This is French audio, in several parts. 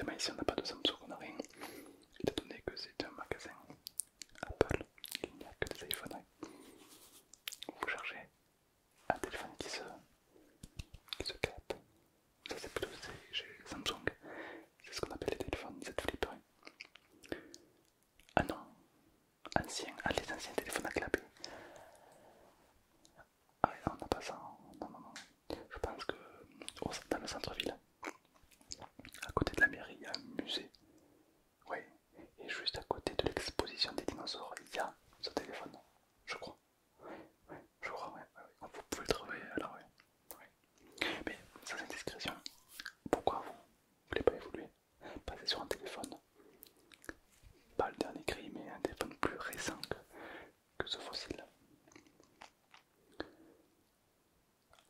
évidemment ici on n'a pas de Samsung, on n'a rien. Étant donné que c'est un magasin Apple, il n'y a que des iPhones. Vous cherchez un téléphone qui se capte. Ça c'est plutôt chez Samsung, c'est ce qu'on appelle les téléphones Z Flip. Ah non, anciens, ah, les anciens téléphones à clapet. Ah ouais, non, on n'a pas ça, non, non, non. Je pense que dans le centre-ville, à côté de la mairie, il y a un musée. Oui, et juste à côté de l'exposition des dinosaures, il y a ce téléphone, je crois. Ouais, je crois, ouais, ouais, ouais. Vous pouvez le trouver, alors ouais. Ouais. Mais sans indiscrétion, pourquoi vous voulez pas évoluer? Passer sur un téléphone, pas le dernier cri, mais un téléphone plus récent que ce fossile.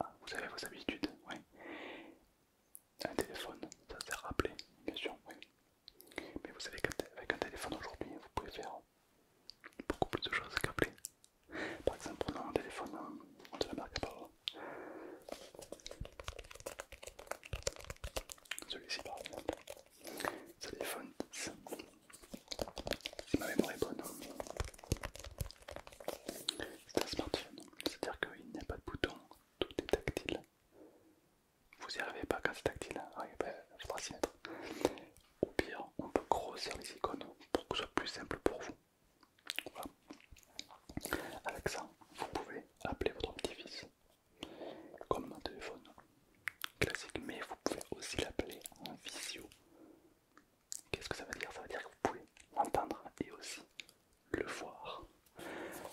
Ah, vous avez vos habitudes, oui. Un téléphone, ça sert à rappeler, bien sûr, oui. Mais vous savez qu'avec un téléphone aujourd'hui, vous pouvez faire beaucoup plus de choses qu'appeler. Par exemple, prenons un téléphone de la marque Apple. Celui-ci par exemple. Ce téléphone 10. Si ma mémoire est bonne, c'est un smartphone. C'est-à-dire qu'il n'y a pas de bouton, tout est tactile. Vous n'y arrivez pas quand c'est tactile, ah, ben, il faudra s'y mettre. Au pire, on peut grossir les icônes pour que ce soit plus simple pour vous. Voilà. Avec ça, vous pouvez appeler votre petit-fils comme un téléphone classique, mais vous pouvez aussi l'appeler en visio. Qu'est-ce que ça veut dire? Ça veut dire que vous pouvez l'entendre et aussi le voir.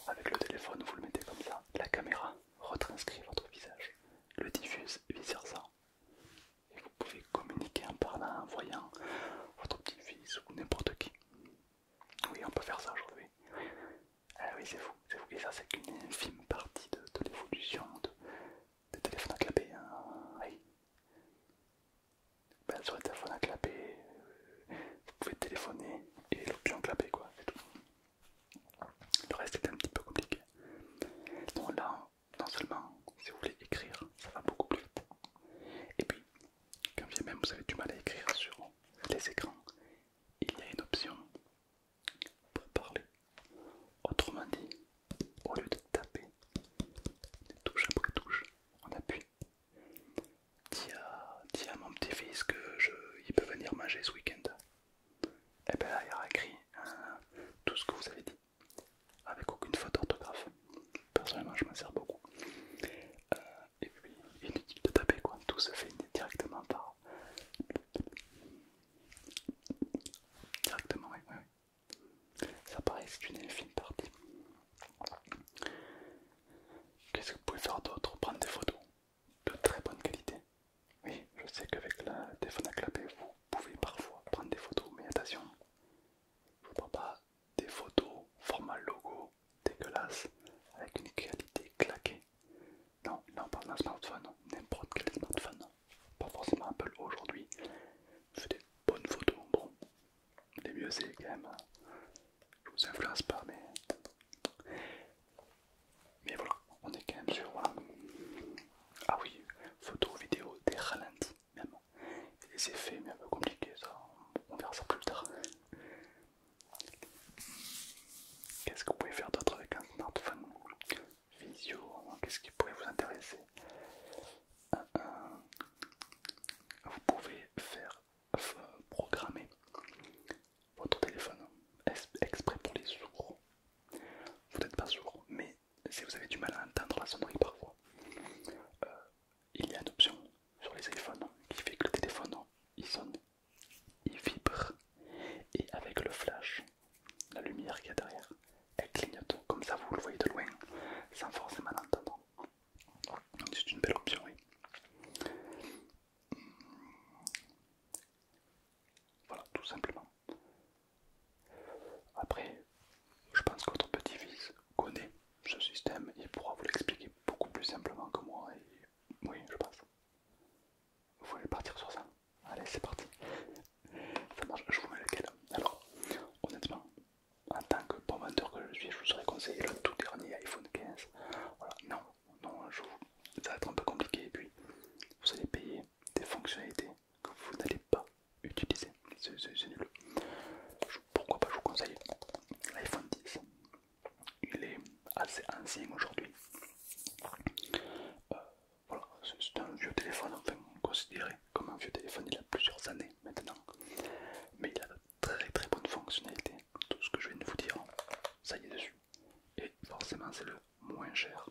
Avec le téléphone, vous le mettez comme ça, la caméra retranscrit votre visage, le diffuse et vice versa. Et vous pouvez communiquer en parlant, en voyant votre petit-fils ou n'importe qui. Oui, on peut faire ça aujourd'hui. Ah oui, c'est fou, c'est fou. Et ça, c'est qu'une infime partie de l'évolution des téléphones à clapet. Hein. Oui. Ben, sur les téléphones à clapet, vous pouvez téléphoner et l'option clapet, quoi, c'est tout. Le reste est un petit peu compliqué. Donc là, non seulement si vous voulez écrire, ça va beaucoup plus vite. Et puis, quand bien même vous avez du mal à écrire sur les écrans, il y a une option pour parler. Autrement dit, au lieu de taper touche après touche, on appuie. Dis à mon petit-fils que il peut venir manger ce week-end. Et bien là, il y aura écrit tout ce que vous avez dit, avec aucune faute d'orthographe. Personnellement, je m'en sers beaucoup. Et puis, inutile de taper, quoi. Tout se fait directement par. Directement, oui, oui, oui. Ça paraît, c'est une infime partie. Qu'est-ce que vous pouvez faire d'autre? Prendre des photos de très bonne qualité. Oui, je sais qu'avec le téléphone à clapet, vous pouvez parfois prendre des photos, mais attention, je ne prends pas des photos format logo dégueulasse avec une qualité claquée. Non, là on parle d'un smartphone, n'importe quel smartphone. téléphone, enfin considéré comme un vieux téléphone, il a plusieurs années maintenant, mais il a de très bonnes fonctionnalités. Tout ce que je viens de vous dire, ça y est dessus. Et forcément c'est le moins cher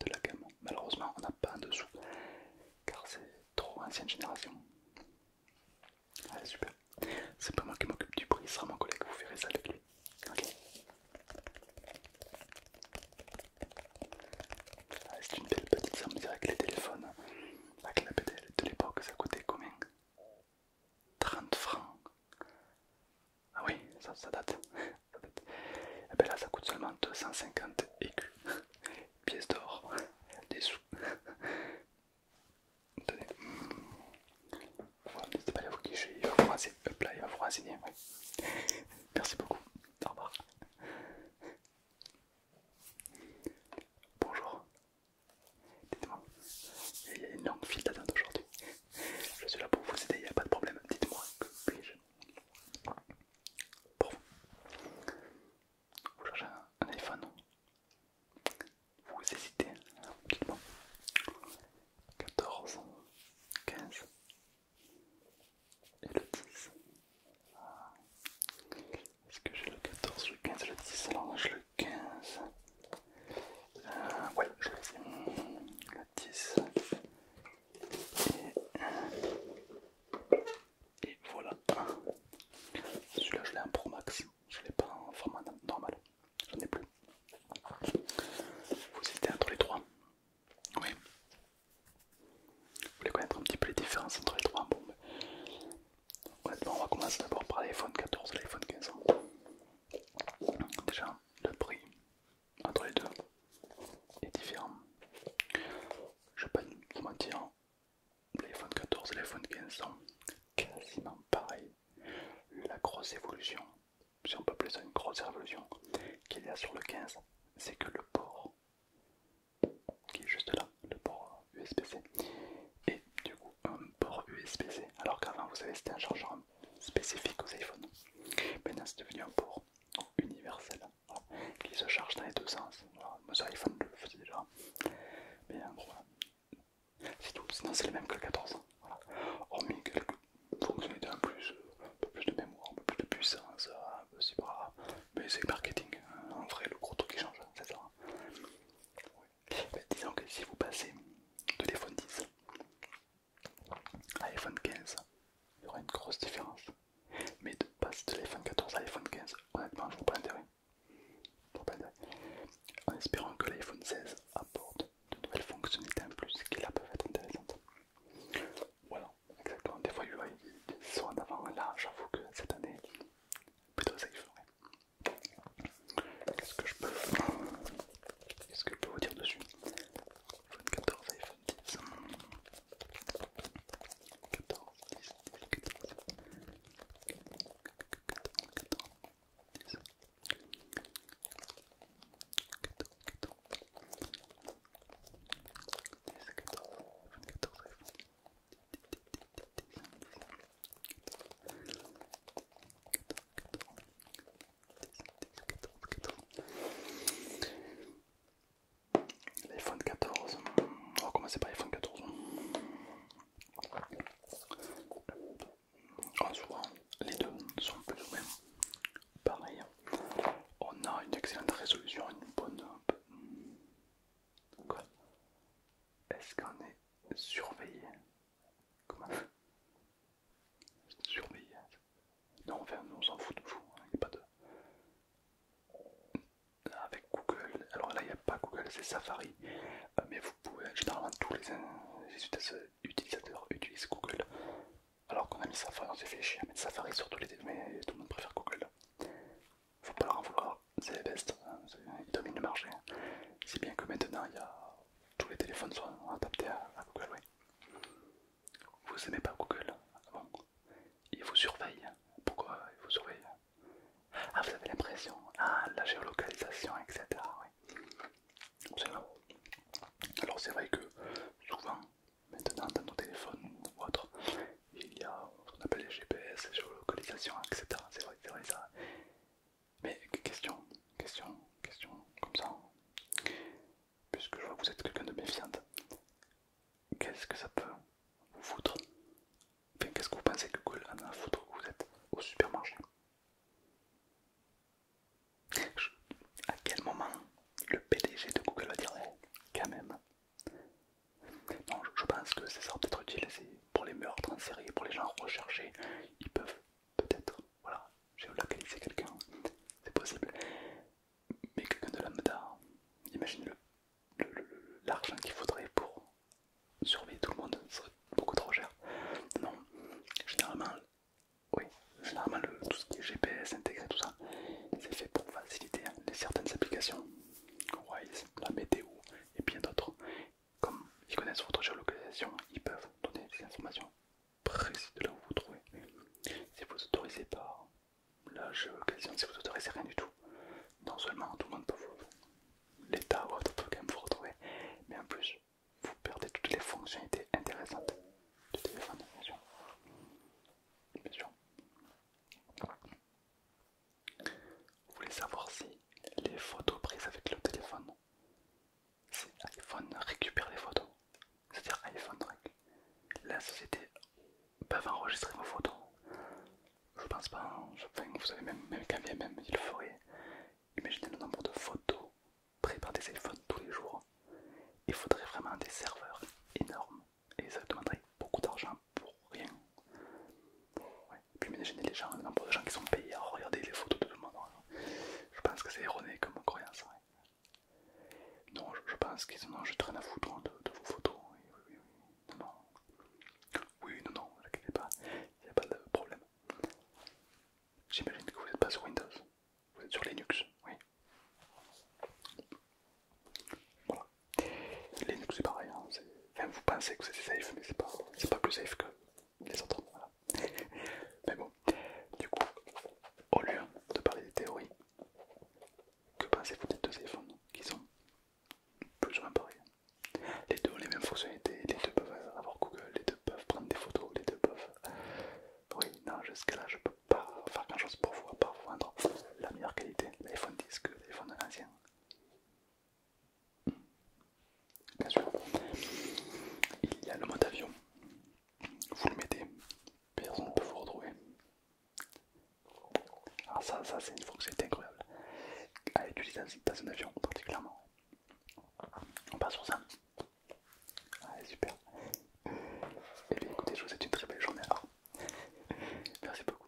de la gamme. Malheureusement on n'a pas en dessous, car c'est trop ancienne génération. Allez super. C'est pas moi qui m'occupe du prix, ce sera mon collègue, vous verrez ça avec lui. Ok. C'est une belle petite somme, on dirait que les téléphones avec la PDL de l'époque ça coûtait combien? 30 francs. Ah oui, ça date. Ça date. Et ben là ça coûte seulement 250 écus. Pièces d'or, des sous. Tenez. Voilà, n'hésitez pas à aller vous guicher, il va vous renseigner. Hop là, il va vous renseigner. Ouais. Merci beaucoup. Au revoir. Bonjour. Dites-moi, il y a une longue file d'attente aujourd'hui. Je suis là pour vous aider, il n'y a pas de problème. Dites-moi, que puis-je pour vous? Vous cherchez un iPhone? Vous hésitez? Dites-moi. 14, 15 et le 10. Est-ce que j'ai le 14, le 15 et le 10? Alors j'ai le 15. Ouais, je l'ai ici. Le 10. Et voilà. Celui-là, je l'ai en Pro Max. Je l'ai pas en format normal. J'en ai plus. Vous hésitez entre les trois? Oui. Vous voulez connaître un petit peu les différences entre les trois? Bon, honnêtement, on va commencer d'abord par l'iPhone 14 et l'iPhone 15. Déjà, le prix entre les deux est différent. Je vais pas vous mentir, l'iPhone 14 et l'iPhone 15 sont quasiment pareils. La grosse évolution, si on peut appeler ça une grosse révolution, qu'il y a sur le 15, c'est que le port qui est juste là, le port USB-C, et du coup un port USB-C, alors qu'avant vous savez c'était un chargeur spécifique aux iPhones. Maintenant c'est devenu un port universel, voilà, qui se charge dans les deux sens. Voilà, nos iPhones le faisaient déjà, mais en gros c'est tout, sinon c'est le même que le 14. Voilà. Hormis quelques fonctionnalités en plus, un peu plus de mémoire, un peu plus de puissance, c'est pas... mais c'est marketing, en vrai le gros truc qui change, c'est ça. Mais disons que si vous passez de l'iPhone 10 à l'iPhone 15, il y aura une grosse différence. Mais de passer de l'iPhone 14 à l'iPhone 15, honnêtement, je vois pas l'intérêt. En espérant que l'iPhone 16 apporte de nouvelles fonctionnalités en plus qui là peuvent être intéressantes. Voilà, exactement. Des fois, ils sont en avant. Là, j'avoue que cette année, plutôt safe. Ouais. Qu'est-ce que je peux vous dire dessus? iPhone 14, iPhone 10. 14, 10, 14. L'iPhone 14, on va commencer par l'iPhone 14. Souvent, les deux sont plus ou moins pareils. On a une excellente résolution, une bonne... Quoi? Est-ce qu'on est surveillé? Comment? Surveillé? Non, enfin, on s'en fout de vous. Il n'y a pas de... Avec Google, alors là il n'y a pas Google, c'est Safari, mais vous pouvez, généralement tous les utilisateurs utilisent Google, alors qu'on a mis Safari, on s'est fait chier à mettre Safari sur tous les mais tout le monde préfère Google. Faut pas leur en vouloir, c'est les best, hein, ils dominent le marché. Si bien que maintenant tous les téléphones sont adaptés à Google, oui. Vous aimez pas Google? Ah bon? Il vous surveille. Pourquoi il vous surveille? Ah, vous avez l'impression. Ah, la géolocalisation, etc. Oui. Absolument. Alors c'est vrai que souvent, maintenant dans nos téléphones ou autres, il y a ce qu'on appelle les GPS, géolocalisation, etc. C'est vrai ça. Mais question, comme ça, puisque je vois que vous êtes quelqu'un de méfiante, qu'est-ce que ça peut vous foutre? Enfin, qu'est-ce que vous pensez que Google en a à foutre que vous êtes au supermarché? À quel moment le PDG de Google va dire ouais, quand même? Non, je pense que ça sera peut-être utile pour les meurtres en série, pour les gens recherchés. Ils peuvent peut-être, voilà, géolocaliser quelqu'un, c'est possible. Mais quelqu'un de lambda, imagine l'argent qu'il faudrait pour surveiller tout le monde, ce serait beaucoup trop cher. Non, généralement, oui, généralement tout ce qui est GPS intégré, tout ça, c'est fait pour faciliter certaines applications, Waze, la météo et bien d'autres. Comme ils connaissent votre géolocalisation, ils peuvent donner des informations précises de là où vous vous trouvez. Si vous autorisez pas la géolocalisation, si vous autorisez rien du tout, non seulement tout le monde peut l'État ou autre peut quand même vous retrouver, mais en plus vous perdez toutes les fonctionnalités intéressantes du téléphone, bien sûr. Bien sûr. Vous voulez savoir si les photos prises avec le téléphone, si iPhone récupère les photos, c'est-à-dire la société peuvent enregistrer vos photos. Je pense pas, hein. Enfin, vous savez, même quand bien même il le ferait, imaginez le nombre de photos prises par des téléphones tous les jours. Il faudrait vraiment des serveurs énormes et ça demanderait beaucoup d'argent pour rien. Ouais. Et puis imaginez les gens, le nombre de gens qui sont payés à regarder les photos de tout le monde. Je pense que c'est erroné comme croyance. Ouais. Non, je pense qu'ils en ont juste rien à foutre de vos photos. Oui, oui, oui. Non, non. Oui, non, non, ne vous inquiétez pas, il n'y a pas de problème. J'imagine que vous n'êtes pas sur Windows, vous êtes sur Linux, oui. Voilà. Linux c'est pareil, hein. Enfin, vous pensez que c'est safe, mais c'est pas plus safe que les autres. Voilà. Mais bon, du coup, au lieu de parler des théories, que pensez-vous des deux téléphones qui sont plus ou moins pareils? Les deux ont les mêmes fonctionnalités, les deux peuvent avoir Google, les deux peuvent prendre des photos, les deux peuvent... Oui, non, jusqu'à là je peux pas faire grand chose pour vous, à part vous vendre la meilleure qualité, l'iPhone 10 que l'iPhone ancien. Bien sûr. Il y a le mode avion. Vous le mettez, personne ne peut vous retrouver. Alors ça c'est une fonctionnalité incroyable. À utiliser dans un avion particulièrement. On part sur ça. Ouais, super. Et bien écoutez, je vous souhaite une très belle journée alors. Merci beaucoup.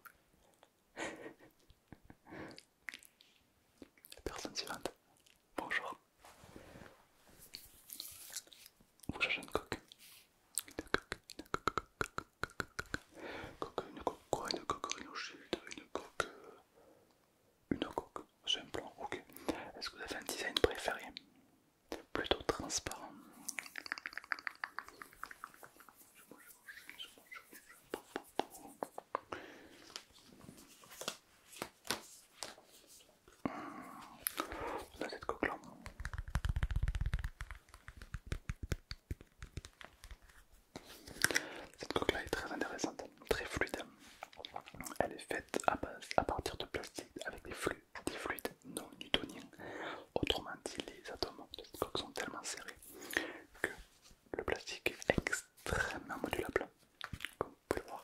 Personne suivante. Bonjour. Vous cherchez une coque. Une coque quoi? Une coque Rhino Shield, une coque... Une coque, c'est un plan, ok. Est-ce que vous avez un design préféré? Plutôt transparent. Là, cette coque là. Cette coque là est très intéressante, très fluide. Elle est faite à partir de plastique avec des fluides non newtoniens. Autrement dit, les atomes de cette coque sont tellement serrés que le plastique est extrêmement modulable, comme vous pouvez le voir.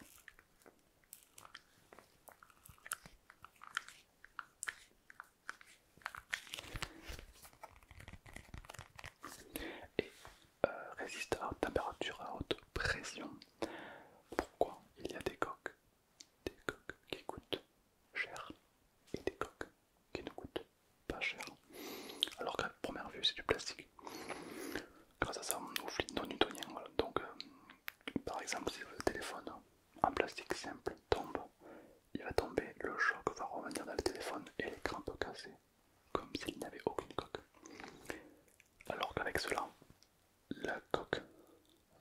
Et résiste à haute température, à haute pression. Pourquoi il y a des coques qui coûtent cher et des coques qui ne coûtent pas cher, alors qu'à première vue c'est du plastique. Grâce à ça, au fluide non newtonien. Voilà. Donc, par exemple, si le téléphone en plastique simple tombe, il va tomber, le choc va revenir dans le téléphone et l'écran peut casser, comme s'il n'avait aucune coque. Alors qu'avec cela, la coque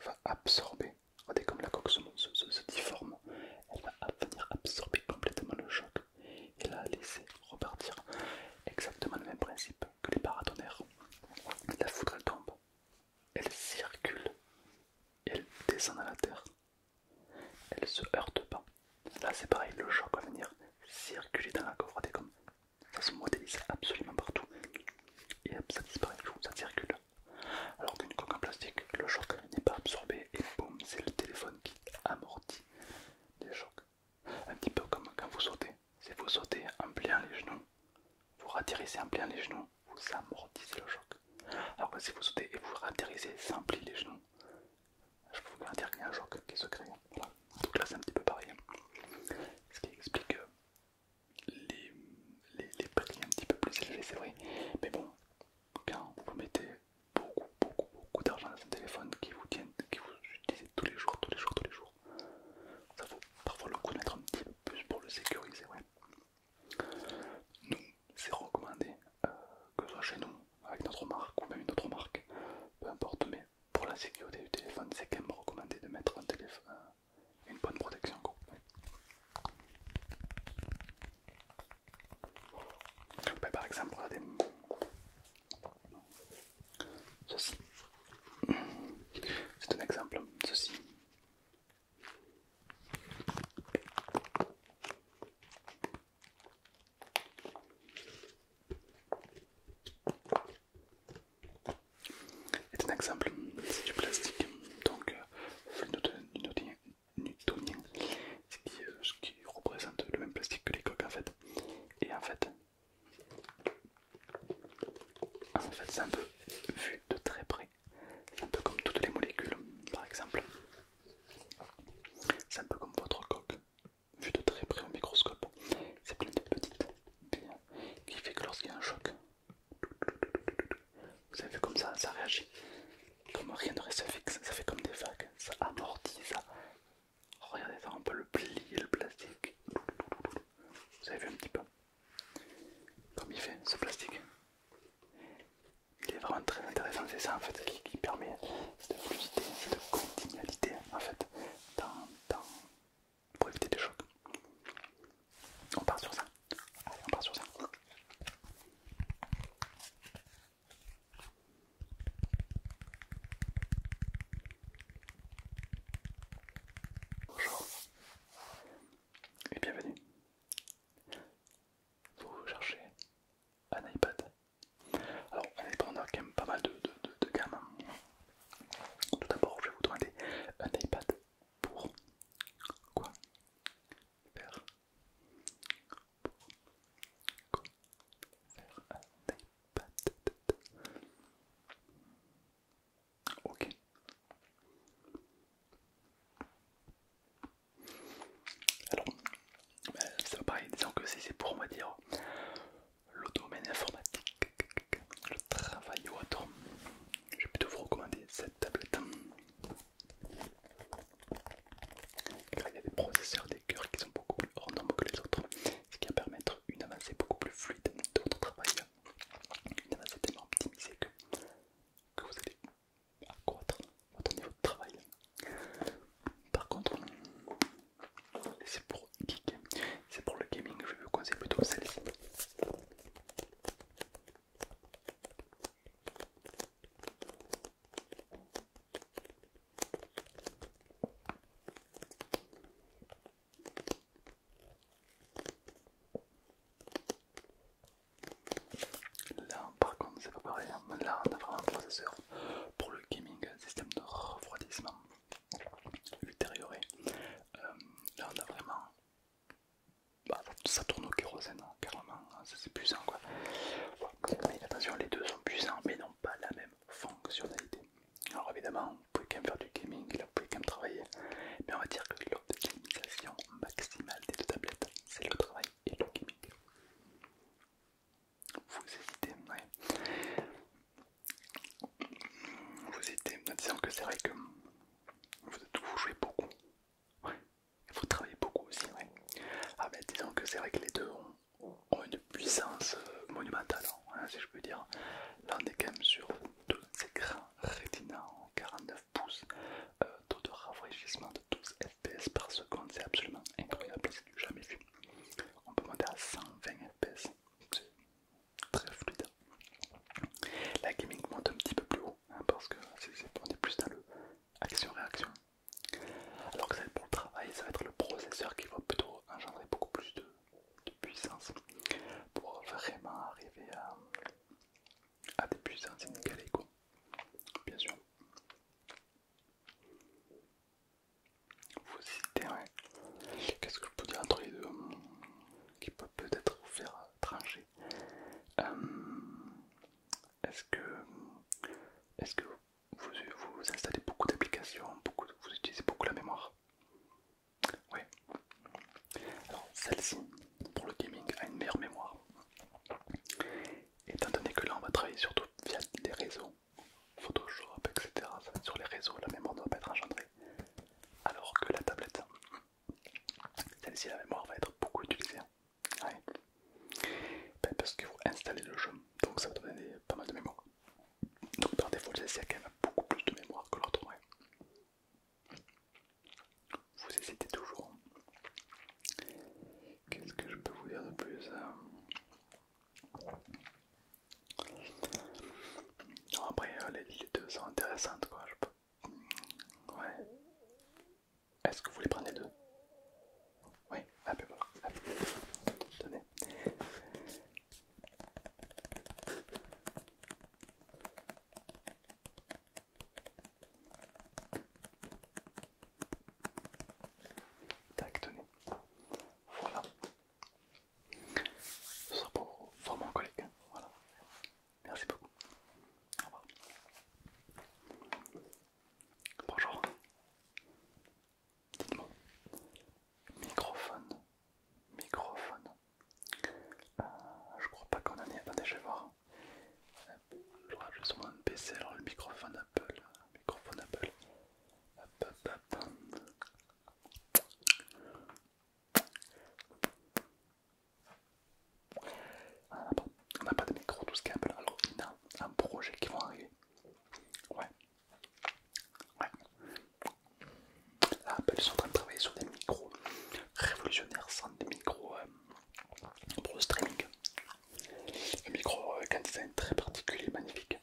va absorber. Regardez comme la coque se difforme, elle va venir absorber complètement le choc et la laisser repartir. Exactement le même principe que les paratonnerres. La foudre elle tombe, elle circule et elle descend à la terre. Elle se heurte pas. Là c'est pareil, le choc va venir circuler dans la coque. Regardez comme ça se modélise absolument partout. Et ça disparaît, ça circule. Alors qu'une coque en plastique, le choc n'est pas absorbé et boum, c'est le téléphone atterrissez en pliant les genoux, vous amortissez le choc. Alors que si vous sautez et vous atterrissez sans plier les genoux, je peux vous garantir qu'il y a un choc qui se crée. Voilà. Donc là c'est un petit peu pareil. Ce qui explique les prix un petit peu plus élevés, c'est vrai. Mais bon, quand vous mettez beaucoup d'argent dans un téléphone qui vous utilisez tous les jours, ça vaut parfois le coup de mettre un petit peu plus pour le sécuriser. Ouais. Nous, c'est recommandé, que ce soit chez nous, avec notre marque ou même une autre marque, peu importe, mais pour la sécurité du téléphone, c'est quand même recommandé de mettre un téléphone, une bonne protection. Quoi. Ouais. Ben, par exemple, regardez ceci. C'est un exemple, ceci. C'est un exemple, c'est du plastique, donc fluide newtonien, ce qui représente le même plastique que les coques en fait. Et en fait c'est un peu vu de très près, c'est un peu comme toutes les molécules par exemple. C'est un peu comme votre coque, vu de très près au microscope. C'est plein de petites billes qui fait que lorsqu'il y a un choc, vous avez vu comme ça réagit. Comme rien ne reste fixe, ça fait comme des vagues, ça amortit, ça. Regardez ça, on peut le plier le plastique. Vous avez vu un petit peu comme il fait ce plastique. Il est vraiment très intéressant, c'est ça en fait qui permet cette fluidité, cette continualité en fait pour éviter des chocs. On part sur ça. Allez, on part sur ça. Bonjour et bienvenue. Vous cherchez un iPad. Alors, un iPad, on a quand même pas mal de gammes. Tout d'abord, je vais vous demander un iPad pour quoi faire. Quoi faire un iPad. Ok. Alors, c'est pareil, disons que si c'est pour, on va dire, le domaine informatique, le travail ou autre, je vais plutôt vous recommander cette tablette. Car il y a des processeurs, des cœurs qui sont beaucoup plus hors normes que les autres, ce qui va permettre une avancée beaucoup plus fluide de votre travail, une avancée tellement optimisée que vous allez accroître votre niveau de travail. Par contre, c'est pour geek, c'est pour le gaming, je vais vous conseiller plutôt celle-ci. Là, par contre, c'est pas pareil. Là, on a vraiment un processeur pour le gaming, un système de refroidissement ultérioré. Là, on a vraiment. Bah, ça tourne au kérosène, hein, carrément, hein, c'est puissant quoi. Mais attention, les deux sont puissants, mais n'ont pas la même fonctionnalité. Alors, évidemment, vous pouvez quand même faire du gaming, là, vous pouvez quand même travailler, mais on va dire que l'optimisation maximale des deux tablettes, c'est le travail et le gaming. Vous hésitez, ouais. Vous hésitez, en disant que c'est vrai que vous jouez beaucoup, ouais. Vous travaillez beaucoup aussi, ouais. Ah ben disons que c'est vrai que les deux, si la mémoire va être beaucoup utilisée. Ouais. Ben, parce qu'il faut installer le jeu, donc ça va donner pas mal de mémoire. Donc par défaut, le CSI a quand même beaucoup plus de mémoire que l'autre. Ouais. Vous hésitez toujours. Qu'est-ce que je peux vous dire de plus? Non, après, les deux sont intéressantes, quoi. Ouais. Est-ce que vous voulez prendre les deux? Oui, ah ben voilà. Tenez. Tac, tenez. Voilà. Ce sera pour mon collègue. Voilà. Merci beaucoup. Au revoir. Bonjour. Dites-moi. Microphone. Microphone. Je crois pas qu'on en ait. Attendez, je vais voir. Je crois que je sur mon PC. Alors le microphone Apple. Microphone Apple. Hop, hop, hop. On n'a pas de micro tout ce câble. Alors il y a un projet qui va arriver. Ouais. Ouais. Là, Apple ils sont en train de travailler sur des micros révolutionnaires, sans des micros pour le streaming. Un micro avec un design très particulier, magnifique.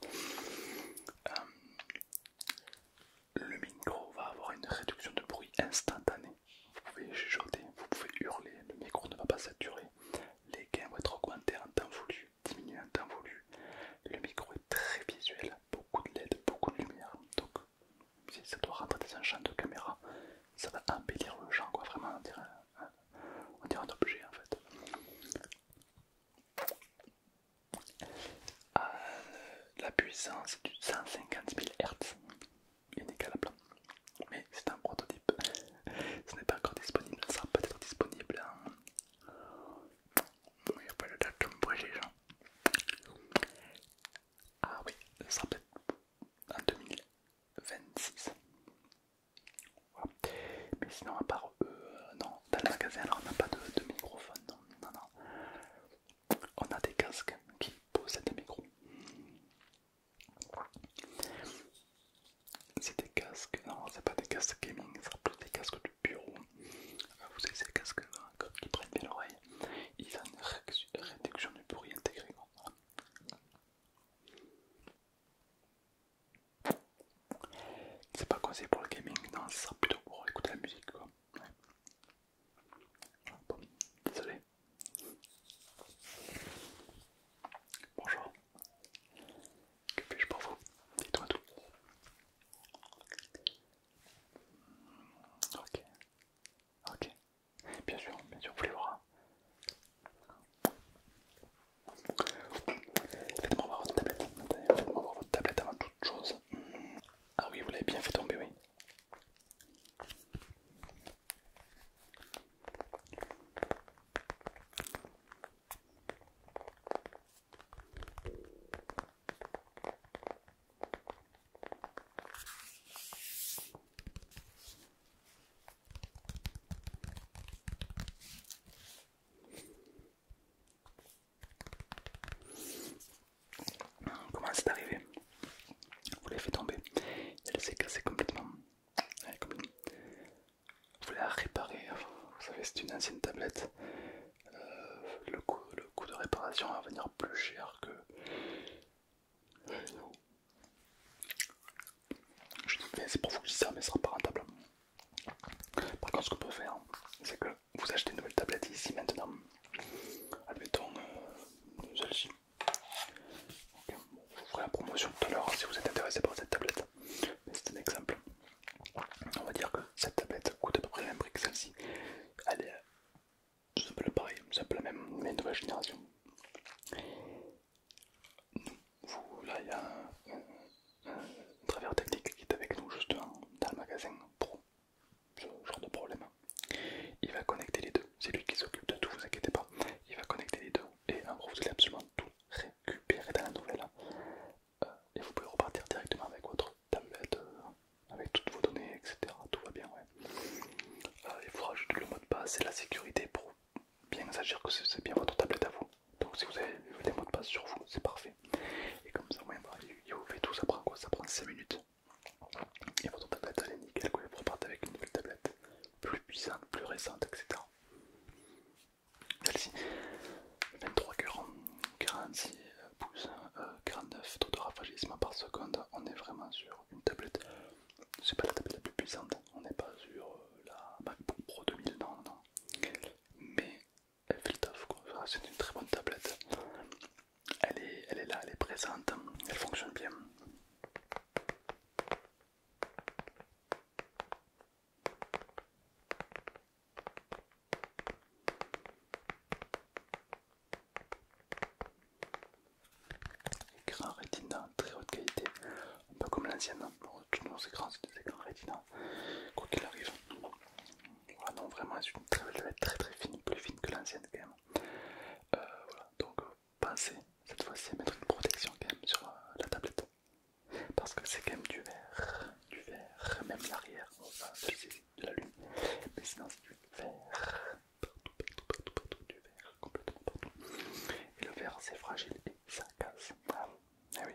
Le micro va avoir une réduction de bruit instantanée. Vous pouvez chuchoter, vous pouvez hurler, le micro ne va pas saturer. Les gains vont être augmentés en temps voulu, diminués en temps voulu. Le micro est très visuel, beaucoup de LED, beaucoup de lumière. Donc, si ça doit rentrer dans un champ de caméra, ça va embellir le champ, quoi. Vraiment, on dirait un objet en fait. La puissance du 150 000 Hz, inégalable. Mais c'est un prototype. Ce n'est pas encore disponible, ça sera peut-être disponible. Il n'y a pas de date précise. Ah oui, ça sera peut-être en 2026. Voilà. Mais sinon, à part non, dans le magasin, alors on n'a pas de microphone. Non, non, non. On a des casques qui possèdent des micros. C'est des casques, non, c'est pas des casques gaming, c'est plus des casques de bureau. Vous savez, ces casques qui prennent bien l'oreille. Ils ont une réduction du bruit intégrée. C'est pas conseillé pour le gaming, non, ce sera plutôt pour écouter la musique, quoi. Ouais. Bon, désolé. Bonjour. Que puis-je pour vous? Dites-moi tout. Ok. Ok. Bien sûr, vous voulez voir. Faites-moi voir votre tablette. Attendez, faites-moi voir votre tablette avant toute chose. Ah oui, vous l'avez bien fait tomber, oui. Comment c'est arrivé? Vous l'avez fait tomber. Elle s'est cassée complètement. Vous la réparer. Vous savez, c'est une ancienne tablette. Le coût de réparation va venir plus cher que. C'est pour vous que je dis ça, mais ce sera pas rentable. Par contre, ce qu'on peut faire, c'est que vous achetez une nouvelle tablette ici maintenant. Admettons celle-ci. Okay. Bon, je vous ferai la promotion tout à l'heure si vous êtes intéressé par cette tablette. Mais c'est un exemple. On va dire que cette tablette coûte à peu près le même prix que celle-ci. Elle est c'est un peu le pareil, c'est un peu la même, mais une nouvelle génération. Là, il y a un travailleur technique qui est avec nous justement dans le magasin pour ce genre de problème. Il va connecter les deux. c'est la sécurité pour bien s'agir que c'est bien votre tablette à vous. Donc si vous avez des mots de passe sur vous, c'est parfait. Et comme ça, ouais, bah, il vous fait tout, ça prend quoi? Ça prend 5 minutes. Et votre tablette elle est nickel, quoi. Vous repartez avec une nouvelle tablette plus puissante, plus récente, etc. Celle-ci, 23 46 pouces, 49 taux de rafraîchissement par seconde. On est vraiment sur une tablette. C'est pas la tablette la plus puissante, on n'est pas sur la MacBook Pro 2000, non, non. Mais elle fait le taf, quoi. Enfin, c'est une très bonne tablette. Elle est là, elle est présente, elle fonctionne bien. Écran Retina, très haute qualité, un peu comme l'ancienne. Tous nos écrans, c'est des écrans Retina, quoi qu'il arrive. Voilà, non, vraiment, c'est une très belle tablette, très fine, plus fine que l'ancienne quand même. Voilà, donc pensez cette fois-ci à mettre une protection quand même sur la tablette. Parce que c'est quand même du verre, même l'arrière, enfin, de la lune. Mais sinon, c'est du verre, partout, du verre, complètement partout. Et le verre, c'est fragile et ça casse. Ah oui.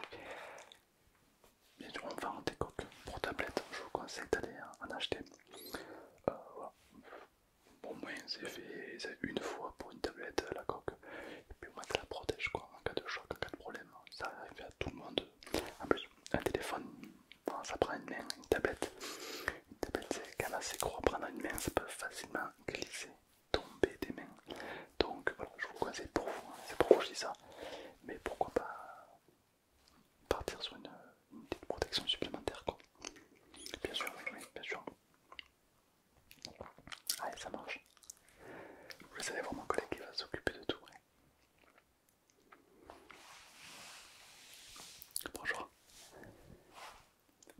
Bien sûr, on vend des coques pour tablette, je vous conseille d'aller en acheter. Voilà. Au moins, c'est une fois pour une tablette, la coque. Et puis au moins, ça la protège quoi, en cas de choc, en cas de problème. Ça arrive à tout le monde. En plus, un téléphone, bon, ça prend une main, une tablette. Une tablette, c'est quand même assez gros à prendre une main, ça peut facilement glisser, tomber des mains. Donc voilà, je vous conseille pour vous, hein. C'est pour vous que je dis ça. Mais pourquoi pas partir sur une petite protection supplémentaire quoi. Bien sûr, oui, bien sûr. Allez, ça marche. Vous allez voir mon collègue qui va s'occuper de tout. Ouais. Bonjour,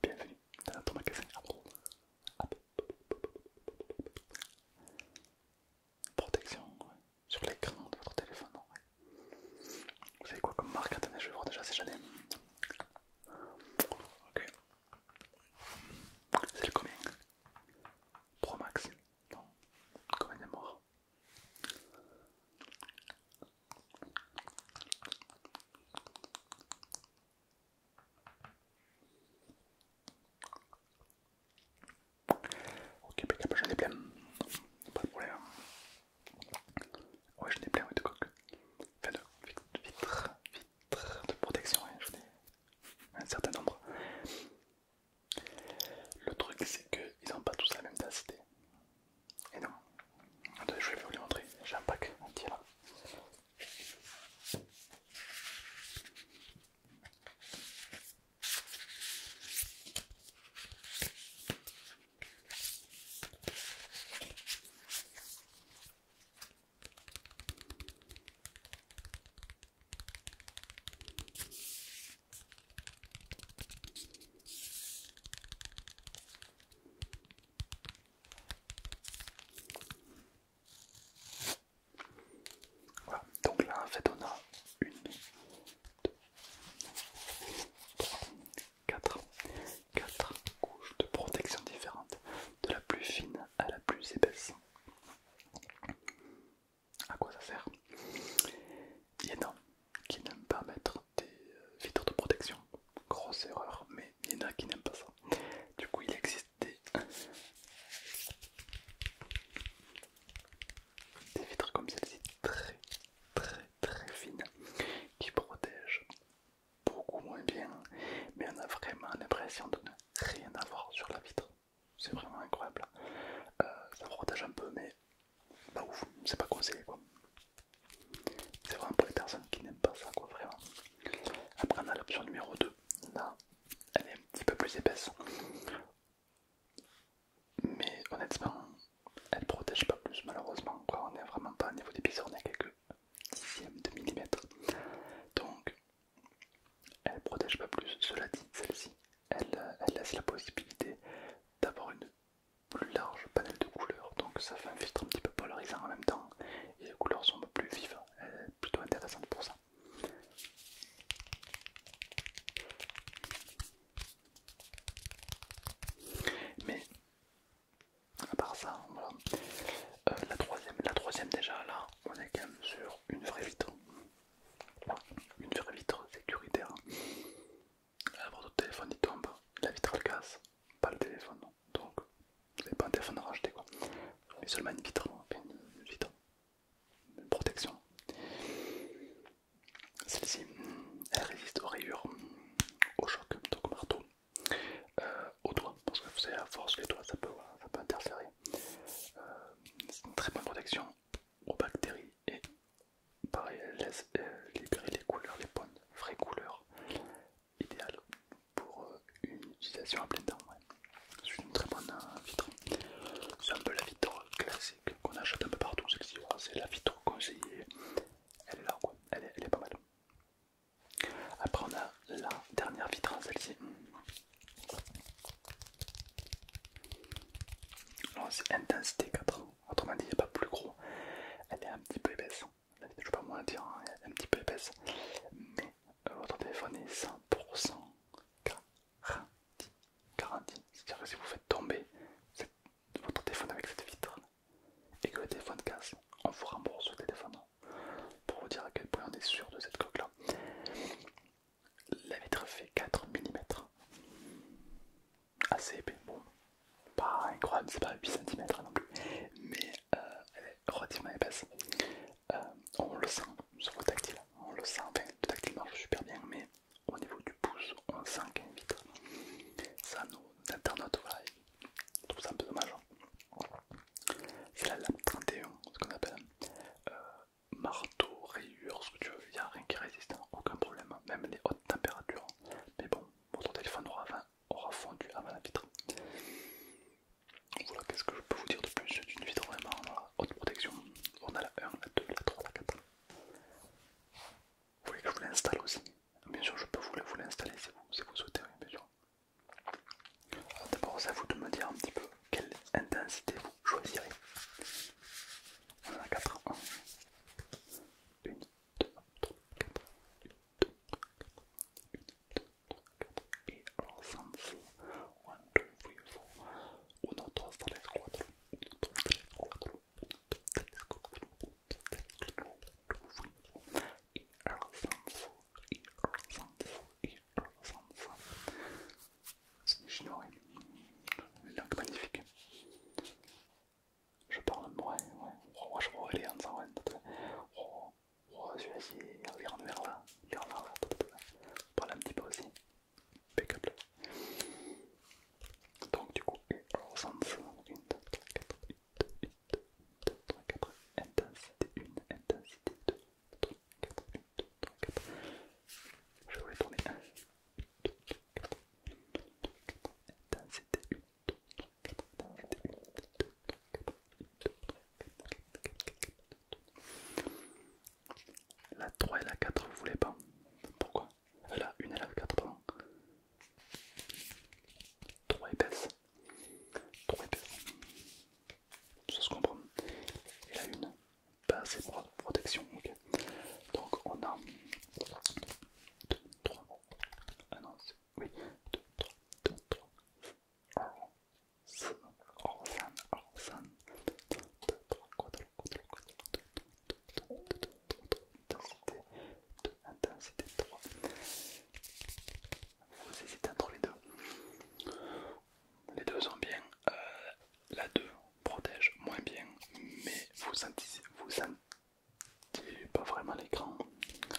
bienvenue dans notre magasin Apple. Protection ouais. Sur l'écran de votre téléphone. Ouais. Vous savez quoi comme marque? Attendez, je vais voir déjà si j'en ai. Ok. C'est le combien? Pro Max. Non. Combien est mort? Ok, impeccable, j'en ai plein. Pas de problème. Ouais, j'en ai plein de coques. Enfin, de vitres de protection, ouais, j'en ai un certain nombre. Le truc, c'est qu'ils n'ont pas tous la même densité. Et non. Attendez, je vais vous les montrer. J'ai un pack entier là. Voilà, donc là en fait on a une, deux, trois, quatre couches de protection différentes, de la plus fine à la plus épaisse. À quoi ça sert? Il y en a qui n'aiment pas mettre des vitres de protection, grosse erreur, mais il y en a qui n'aiment pas ça. Du coup il existe des vitres comme celle-ci, très fines, qui protègent beaucoup moins bien, mais on a vraiment l'impression de ne rien avoir sur la vitre. C'est vraiment incroyable. Ça protège un peu, mais pas ouf, c'est pas conseillé quoi. C'est vraiment pour les personnes qui n'aiment pas ça quoi, vraiment. Après on a l'option numéro 2, là elle est un petit peu plus épaisse, mais honnêtement elle protège pas plus malheureusement quoi. On est vraiment pas au niveau des pixels, on est à quelques dixièmes de millimètre, donc elle protège pas plus. Cela dit, celle-ci elle laisse la possibilité d'avoir une plus large panel de couleurs, donc ça fait un filtre un petit peu polarisant en même temps et les couleurs sont un peu plus vives. Elle est plutôt intéressante pour ça. Mais à part ça, voilà. La troisième déjà, là, on est quand même sur une vraie vitre. Une vraie vitre sécuritaire. Votre téléphone il tombe, la vitre elle casse, pas le téléphone. Donc, vous n'avez pas un téléphone à racheter quoi. Mais seulement une vitre, une vitre, une protection. Celle-ci, elle résiste aux rayures, au choc, donc au marteau, aux doigts, parce que vous savez, à force, les doigts ça peut interférer. C'est une très bonne protection aux bactéries et pareil, elle laisse libérer les couleurs, les bonnes, vraies couleurs, idéales pour une utilisation à plein temps. Ouais. C'est une très bonne vitre. C'est un peu la vitre classique qu'on achète un peu partout, celle-ci, voilà, c'est la vitre conseillée. Elle est là quoi, elle est pas mal. Après on a la dernière vitre, celle-ci. C'est intensité 4, autrement dit il n'y a pas plus gros. Elle est un petit peu épaisse, je ne vais pas moins dire, hein, elle est un petit peu épaisse. Mais votre téléphone est 100% garanti. C'est-à-dire que si vous faites tomber votre téléphone avec cette vitre et que le téléphone casse, on vous rembourse le téléphone. Pour vous dire à quel point on est sûr de cette coque là. La vitre fait 4 mm. Assez épais, bon, pas incroyable, c'est pas 8 cm non plus, mais elle est relativement épaisse. On le sent sur le tactile, on le sent, enfin le tactile marche super bien, mais au niveau du pouce, on sent qu'il y a une vitre. Ça, nos internautes, voilà, ils trouvent ça un peu dommage. C'est la lame 31, ce qu'on appelle marteau, rayure, ce que tu veux, il n'y a rien qui résiste, hein, aucun problème, même les hautes températures. Mais bon, votre téléphone aura fondu avant la vitre. Voilà, qu'est-ce que je peux vous dire de plus? C'est une vitre vraiment haute protection. On a la 1, la 2, la 3, la 4. Vous voulez que je vous l'installe aussi? Bien sûr, je peux vous l'installer si vous souhaitez, oui, bien sûr. D'abord, c'est à vous de me dire un petit peu quelle intensité vous choisirez. On en a 4. 1, 2, 3, 4. 1, 2, 3, 4. 1, 2, 3, 4. Et alors, sans 1, 2, 3, 4. 1, 2, 3, 4. 1, 2, 3, 4. 1, 2, 3, 4. 1, 2, 3, 4. Et alors, sans et alors, sans et alors, sans. C'est des chinois, une langue magnifique. Je parle, ouais, je vois les gens, ouais, celui-là, c'est lire en vers là, parle un petit peu aussi, impeccable. Donc, du coup, et alors, sens, 1, 2, 3, 4, 1, 2, 3, 4, intensité 1, intensité 2, 3, 4, 1, 2, 3, 4. Je vais vous les tourner 1, 2, 4, intensité 1, 2, 3, 4, intensité 1, 2, 3, 4. La 3 et la 4, vous voulez pas? Pourquoi? La 1 et la 4, pardon. 3 épaisse. 3 épaisse. Ça se comprend. Et la 1, pas assez de protection. Okay. Donc on a 2, 3. Ah non, oui. 2, 3, 2, 3. Orsan, Orsan. 2, 3, 4, 4, intensité 3. Vous hésitez entre les deux. Les deux sont bien. La 2 protège moins bien, mais vous sentez pas vraiment l'écran.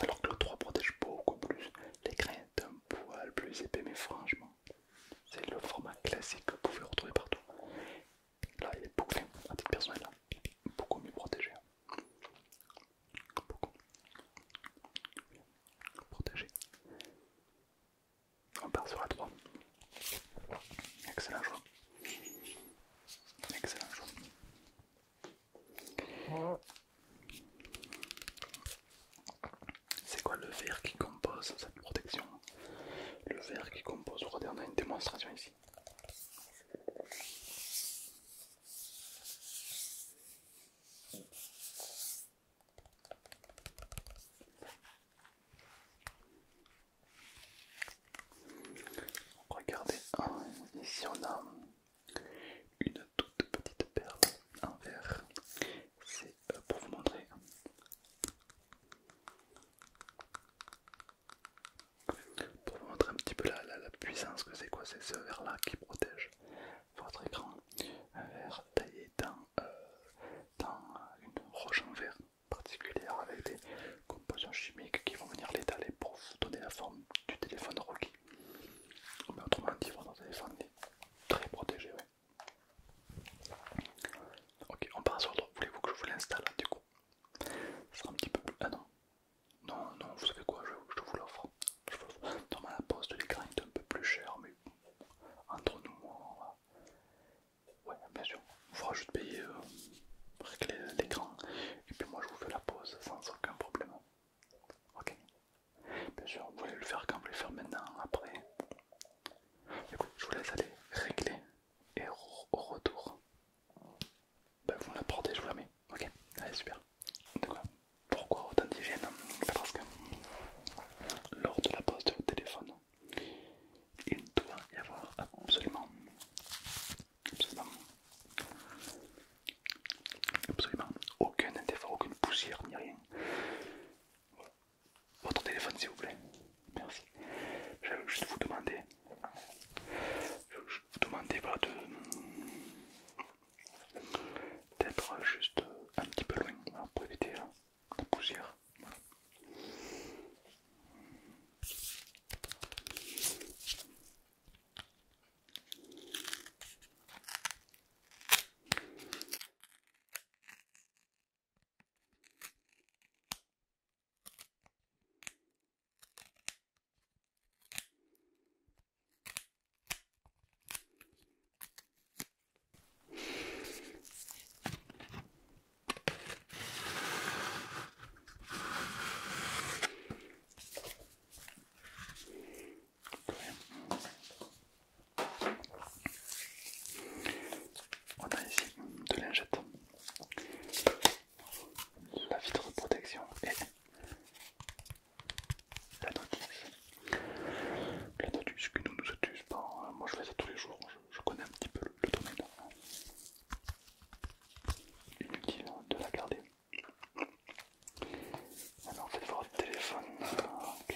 Alors que le 3 protège beaucoup plus. L'écran est un poil plus épais, mais franchement, c'est le format classique que vous pouvez retrouver partout. Là, il est bouclé, à titre personnel, beaucoup mieux protégé. Beaucoup protégé. On part sur la 3. Excellent choix. Excellent choix. C'est quoi le verre qui compose cette protection? Le verre qui compose, regardez, on a une démonstration ici. Regardez, ici on a une toute petite perle en verre juste payer, régler l'écran, et puis moi je vous fais la pause sans aucun problème. Ok. Bien sûr, vous voulez le faire quand vous voulez le faire maintenant, après. Écoute, je vous laisse aller régler, et au retour, ben, vous me la portez, je vous la mets. Ok, allez, super. D'accord. Pourquoi autant d'hygiène? Parce que lors de la pose de votre téléphone, il doit y avoir absolument, absolument, absolument aucun interfère, aucune poussière ni rien. Votre téléphone s'il vous plaît. Merci. Je vais juste vous demander, voilà, d'être juste un petit peu loin, voilà, pour éviter la poussière. Voilà. On a ici de lingettes, la vitre de protection et la notice. La notice que nous nous utilisons pas, moi je fais ça tous les jours, je connais un petit peu le domaine. Inutile de la garder. Alors faites votre téléphone. Ok.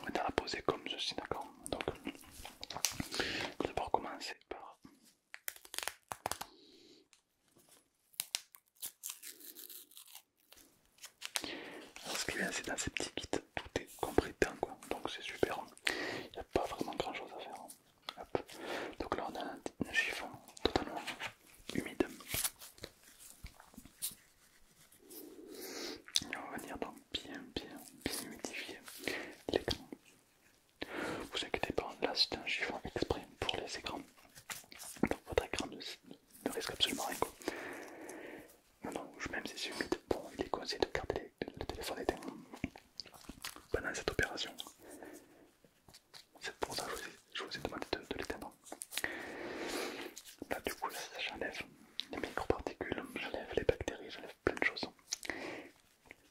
On va la poser comme ceci, d'accord? Donc, d'abord commencer par alors, ce qui est bien, c'est dans ces petits kits, tout est compris dedans, quoi. Donc c'est super. Il n'y a pas vraiment grand chose à faire. Hop. Donc là, on a un chiffon totalement humide. Et on va venir donc bien humidifier l'écran. Vous inquiétez pas, là c'est un chiffon exprès pour les écrans. Donc votre écran ne risque absolument rien, quoi. Non, non, même si c'est humide, bon, il est conseillé de garder le téléphone éteint pendant cette opération. C'est pour ça que je vous ai demandé de l'éteindre. Là, du coup, j'enlève les microparticules, j'enlève les bactéries, j'enlève plein de choses.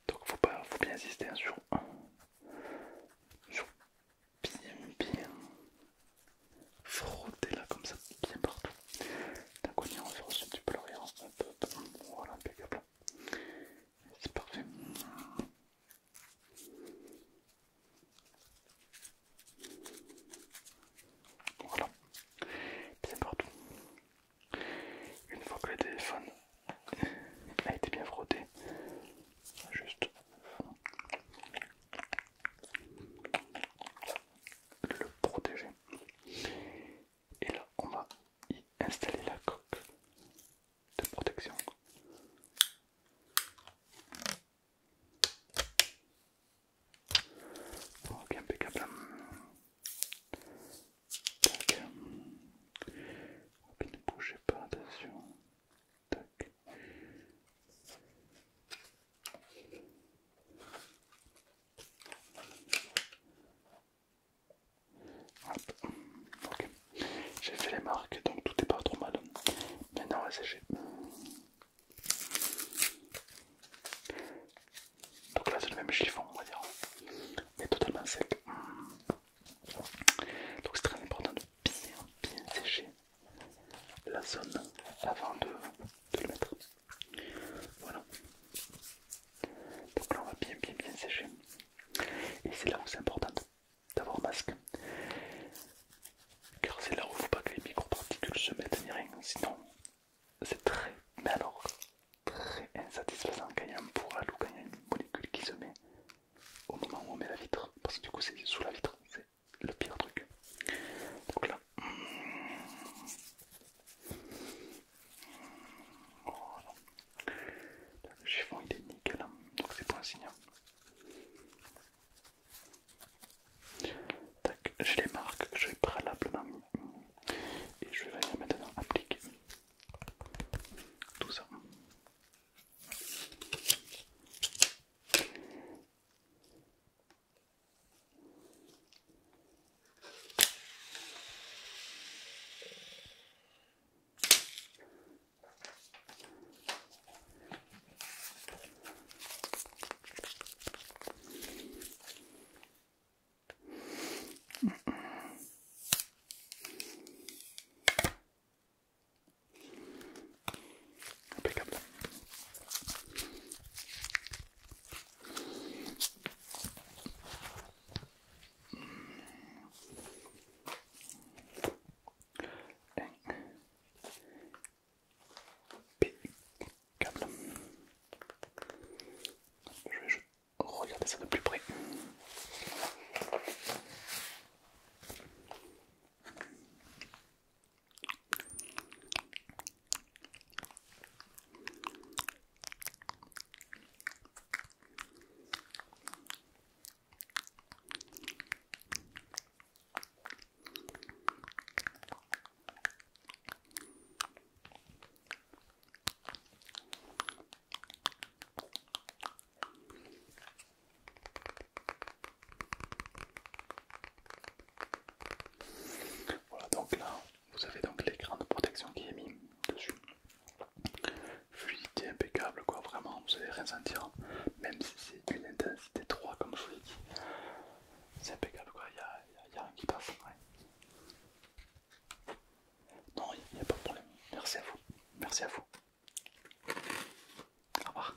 Donc, faut bien insister sur bien mentir, même si c'est une intensité 3 comme je vous l'ai dit, c'est impeccable quoi, y a rien qui passe. Ouais. Non, il n'y a pas de problème. Merci à vous. Merci à vous. Au revoir.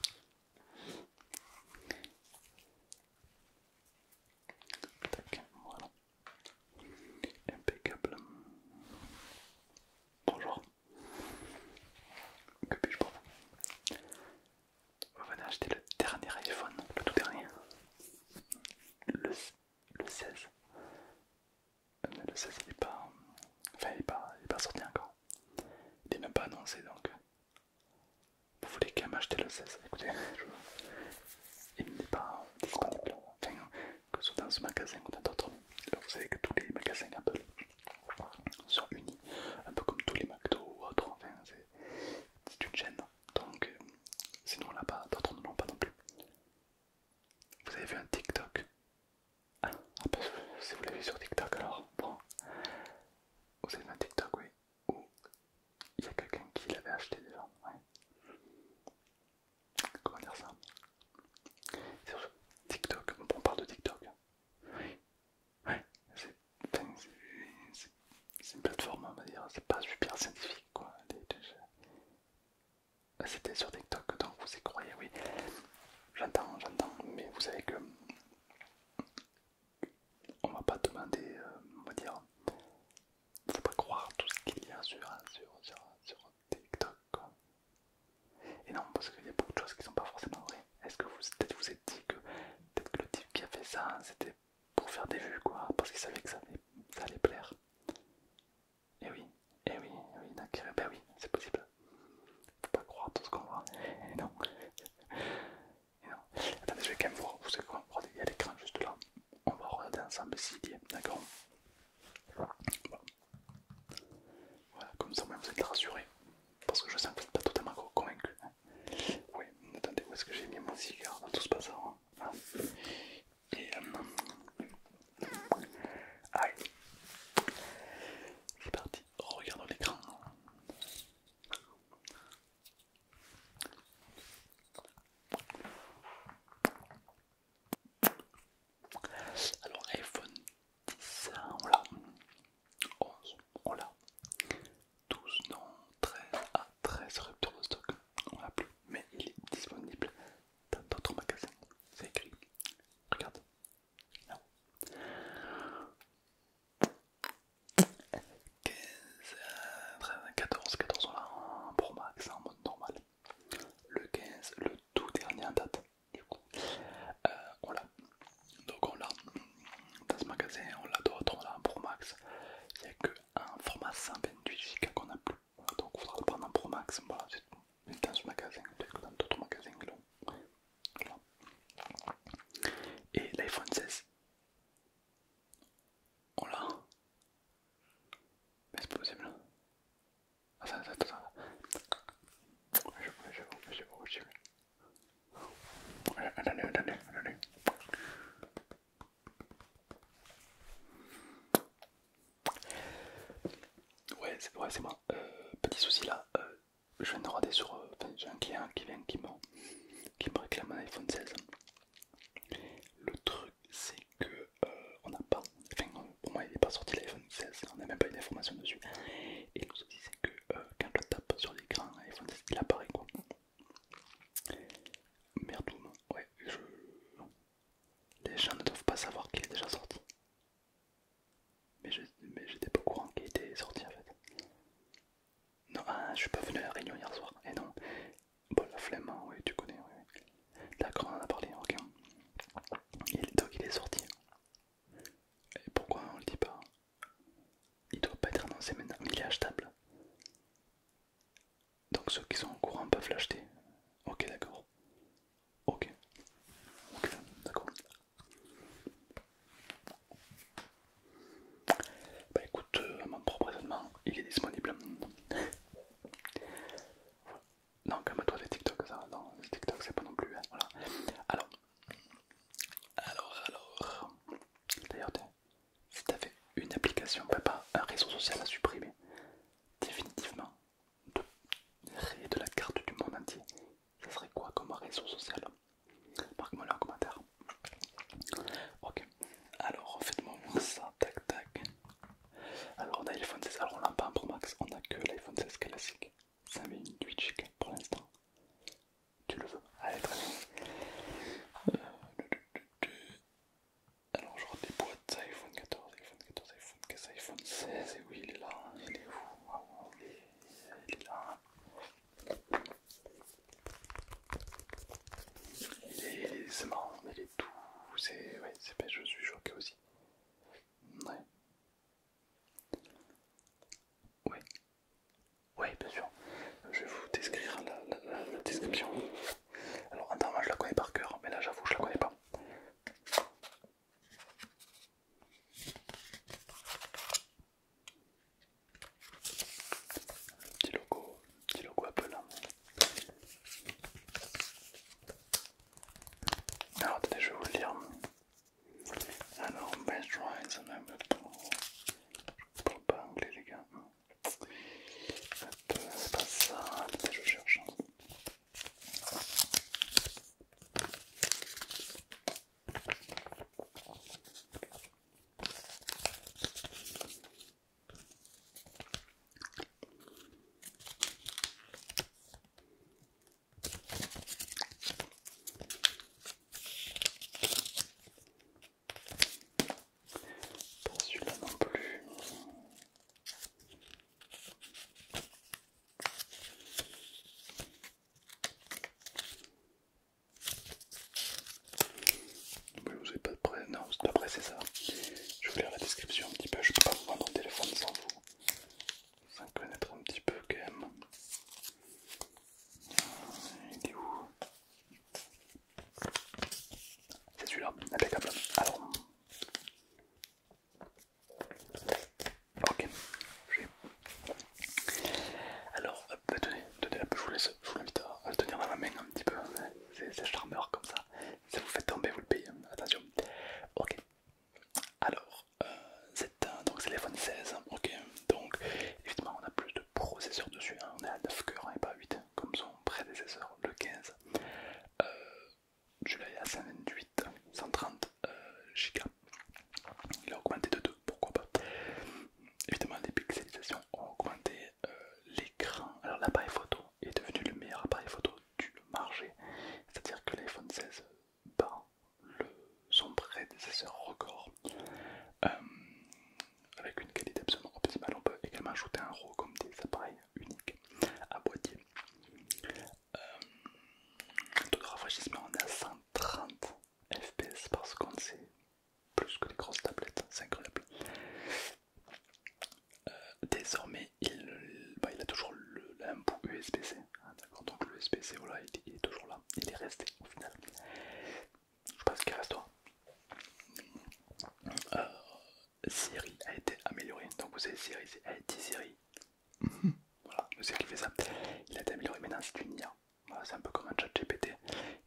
Tac, voilà. Impeccable. Bonjour. Que puis-je pour vous? Vous venez acheter le dernier iPhone, le tout dernier. Le 16. Mais le 16 il est pas. Enfin il est pas sorti encore. Il est même pas annoncé donc. Vous voulez quand même acheter le 16? Écoutez, il n'est pas disponible. Enfin, que ce soit dans ce magasin ou dans d'autres. Vous savez que tous les magasins Apple sont unis, un peu comme tous les McDo ou autres. Enfin, c'est une chaîne. Donc, sinon là-bas, d'autres ne l'ont pas non plus. Vous avez vu un TikTok? Ah, bah, si vous l'avez vu sur TikTok alors, bon. Vous avez vu un TikTok, oui, où il y a quelqu'un qui l'avait acheté déjà. Ouais. Comment dire ça? Sur TikTok, on parle de TikTok. Oui. Ouais, c'est une plateforme, on va dire, c'est pas super scientifique quoi. C'était sur TikTok, donc vous y croyez, oui. J'entends, mais vous savez que on va pas demander, on va dire, faut pas croire tout ce qu'il y a sur TikTok quoi. Et non, parce qu'il y a beaucoup de choses qui sont pas forcément vraies. Est-ce que peut-être vous êtes dit que peut-être que le type qui a fait ça, c'était pour faire des vues quoi, parce qu'il savait que ça allait plaire. Et oui, d'accord, ben oui, c'est possible. Faut pas croire tout ce qu'on voit. Et non. Et non. Attendez, je vais quand même voir, vous savez quoi, regardez, il y a l'écran juste là. On va regarder ensemble s'il y est, d'accord? Voilà, comme ça, vous êtes rassurés. Parce que je sens que vous n'êtes pas totalement convaincu. Hein. Oui, attendez, où est-ce que j'ai mis mon cigare dans tout ce bazar hein. Ah. Et allez, c'est parti, regardons l'écran. Alors, iPhone 10, on l'a. 11, on l'a. 12, non. 13, ah, 13 rupture de stock, on l'a plus. Mais il est disponible dans d'autres magasins. C'est écrit. Regarde. Là. 15, 14 on l'a en Pro Max en mode normal. Le 15, le tout dernier en date. Du coup, on l'a. Donc on l'a dans ce magasin, on l'a d'autres, on l'a en Pro Max. Il n'y a que un format 128 Go qu'on a plus. Donc il faudra le prendre en Pro Max. Voilà, c'est tout. Mais dans ce magasin, peut-être que dans d'autres magasins, là. Voilà. Et l'iPhone 16, on l'a. Mais c'est pas possible. Attends. Je vois. Attendez. Ouais, c'est moi. Petit souci là, je viens de regarder sur. Enfin, j'ai un client qui vient qui me réclame un iPhone 16. Le truc, c'est que on n'a pas. Enfin, pour moi, il n'est pas sorti l'iPhone 16, on n'a même pas une information dessus. Et le souci, c'est que quand je tape sur l'écran iPhone 16, il apparaît quoi. Merdoum, ouais, les gens ne doivent pas savoir qu'il est déjà sorti. Mais j'étais pas au courant qu'il était sorti en fait. Non, je suis pas venu à la réunion hier soir. Et non. Bon, la flemme, hein, oui, tu connais. Oui. D'accord, on en a parlé, ok. Donc il est sorti. Et pourquoi on le dit pas? Il doit pas être annoncé maintenant, mais il est achetable. Donc ceux qui sont au courant peuvent l'acheter. Ok, d'accord. Ok, d'accord. Bah écoute, mon propre raisonnement, il est disponible. Non, calme-toi les TikTok, ça. Non, les TikTok c'est pas non plus. Hein, voilà. Alors. D'ailleurs, si t'avais une application, pas un réseau social à supprimer, définitivement, de la carte du monde entier, ça serait quoi comme réseau social? ça même pour pas anglais les gars. C'est pas ça, attendez, je cherche. Pas celui-là non plus. Oui, vous n'avez pas de prêt, non, vous n'êtes pas pressé, ça va. Je vais lire la description un petit peu, je peux pas vous vendre un téléphone sans connaître un petit peu quand même. Il est où? C'est celui-là, impeccable. Alors, ok, j'ai. Alors, tenez, je vous invite à le tenir dans la main un petit peu. C'est charmeur comme ça. Si vous faites tomber, vous le payez. Attention. Ok. Alors, donc c'est l'iPhone 16. Ok. Donc, évidemment, on a plus de processeurs dessus. Hein. On est à 9 cœurs et pas 8, comme son prédécesseur, le 15. Celui-là est à 128, 130 Go. Il a augmenté de 2, pourquoi pas. Évidemment, les pixelisations ont augmenté, l'écran. Alors, l'appareil photo est devenu le meilleur appareil photo du marché. C'est-à-dire que l'iPhone 16 bat son prédécesseur record avec une qualité absolument optimale. On peut également ajouter un RAW comme des appareils uniques à boîtier. Taux de rafraîchissement, on est à 130 fps par seconde, c'est plus que les grosses tablettes, c'est incroyable. Désormais, il a toujours un bout USB-C, hein, d'accord, donc le USB-C, voilà, il est toujours là, il est resté au final. Je pense qu'il restera. Siri a été amélioré, donc vous avez Siri, c'est IT Siri. Voilà, c'est qui fait ça. Il a été amélioré, maintenant c'est une IA. Voilà, c'est un peu comme un chat GPT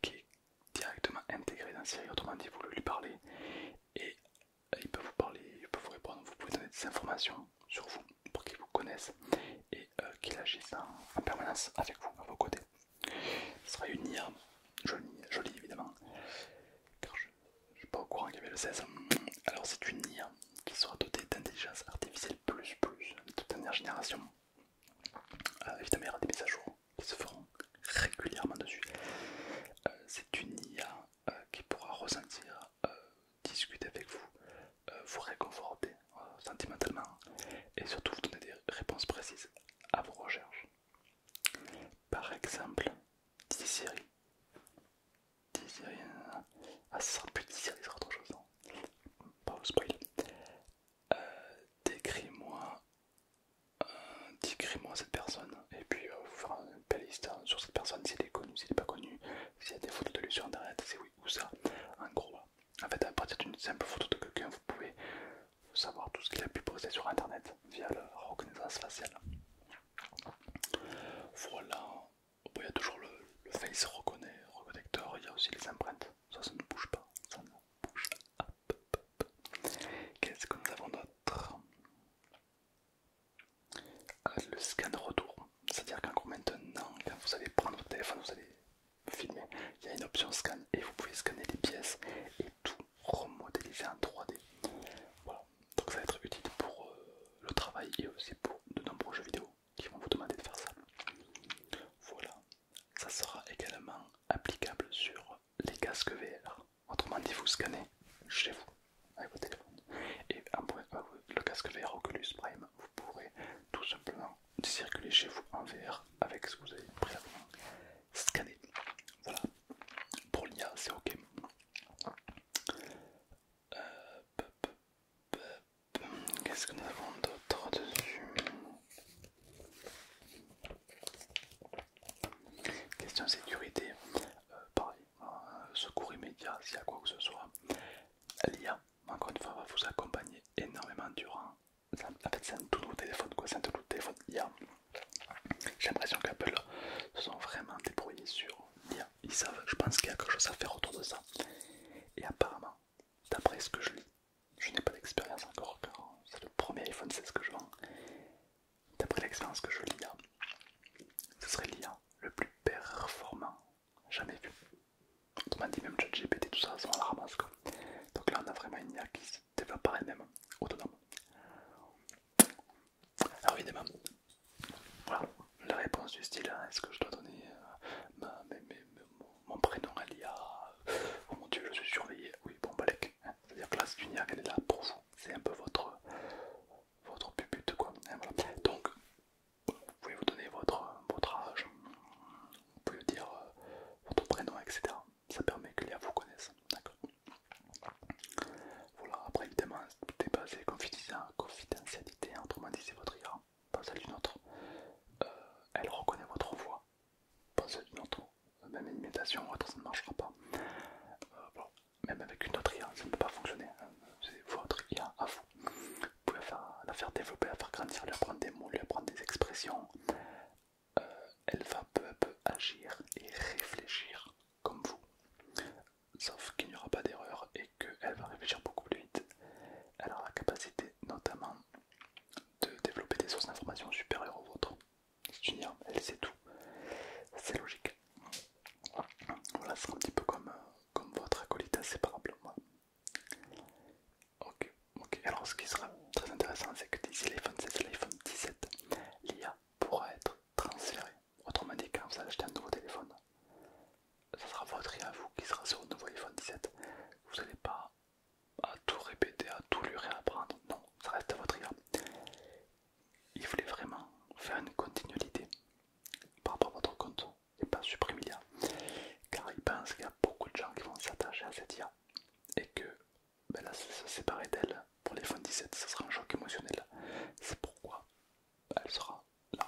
qui est directement intégré dans Siri, autrement dit, vous lui parlez et il peut vous parler, il peut vous répondre, vous pouvez donner des informations sur vous pour qu'il vous connaisse et qu'il agisse en permanence avec vous, à vos côtés. Ce sera une IA jolie évidemment, car je ne suis pas au courant qu'il y avait le 16. Alors c'est une IA qui sera dotée d'intelligence artificielle plus de toute dernière génération. Évidemment il y aura des mises à jour qui se feront régulièrement dessus. C'est une IA qui pourra ressentir, discuter avec vous, vous réconforter sentimentalement et surtout vous donner des réponses précises à vos recherches. Par exemple, Siri. Siri, ah, ce sera plus Siri, ce sera autre chose. Pas au spoil. Décris-moi cette personne et puis vous faire une belle liste sur cette personne, si elle est connue, si elle n'est pas connue, s'il y a des photos de lui sur internet, c'est oui ou ça. En gros, en fait, à partir d'une simple photo de quelqu'un, vous pouvez savoir tout ce qu'il a pu poser sur internet via la reconnaissance faciale. Voilà, bon, il y a toujours le face reconnecteur, il y a aussi les empreintes, ça ne bouge pas, ça ne bouge pas. Qu'est-ce que nous avons d'autre? Le scan retour, c'est-à-dire qu'en maintenant, quand vous allez prendre votre téléphone, vous allez filmer, il y a une option scan et vous pouvez scanner les pièces et tout remodéliser en 3D. Voilà, donc ça va être utile pour le travail et aussi pour de nombreux jeux vidéo qui vont vous demander de faire ça. Voilà, ça sera également applicable sur les casques VR. Autrement dit, vous scannez chez vous avec votre téléphone. Et le casque VR Oculus Prime, vous pourrez tout simplement circuler chez vous en VR avec ce que vous avez préalablement scanné. Voilà, pour l'IA, c'est ok. Qu'est-ce que nous avons d'autre dessus? Question sécurité, pareil, secours immédiat s'il y a quoi que ce soit. L'IA, encore une fois, va vous accompagner énormément durant. En fait, c'est un tout nouveau téléphone, quoi. C'est un tout nouveau téléphone IA. J'ai l'impression qu'Apple se sont vraiment débrouillés sur l'IA. Ils savent, je pense qu'il y a quelque chose à faire autour de ça. Et apparemment, d'après ce que je lis, je n'ai pas d'expérience du style, hein, est-ce que je dois donner mon prénom à l'IA? Oh mon dieu, je suis surveillé. Oui, bon, balèque. Hein. C'est-à-dire que là, c'est une IA qu'elle est là pour vous. C'est un peu votre pupute, quoi. Hein, voilà. Donc, vous pouvez vous donner votre âge, vous pouvez dire votre prénom, etc. Ça permet que l'IA vous connaisse. D'accord. Voilà, après évidemment, tout est basé confidentialité, autrement dit, c'est votre IA, pas celle d'une autre. Elle reconnaît votre voix, pas celle d'une autre. Même une imitation ou autre, ça ne marchera pas. Voilà. Même avec une autre IA, ça ne peut pas fonctionner. Hein. C'est votre IA à vous. Vous pouvez la faire développer, la faire grandir, lui apprendre des mots, lui apprendre des expressions. Elle va peu à peu agir et réfléchir comme vous. Sauf qu'il n'y aura pas d'erreur et qu'elle va réfléchir beaucoup plus vite. Elle aura la capacité notamment de développer des sources d'informations supérieures aux vôtres. C'est une IA, elle sait tout. C'est logique. Voilà, c'est un petit peu comme votre acolyte inséparable. Voilà. Ok, ok. Alors ce qui sera très intéressant, c'est que d'ici l'iPhone 16 et l'iPhone 17, l'IA pourra être transférée. Autrement dit, quand vous allez acheter un nouveau téléphone, ça sera votre IA à vous qui sera sur le nouveau iPhone 17. Vous n'allez pas à tout répéter, à tout lui réapprendre. Non, ça reste à votre IA. Il voulait vraiment faire une continuité par rapport à votre compte et pas supprimer l'IA. Car il pense qu'il y a beaucoup de gens qui vont s'attacher à cette IA et que ben là, se séparer d'elle pour l'iPhone 17, ce sera un choc émotionnel. C'est pourquoi elle sera là.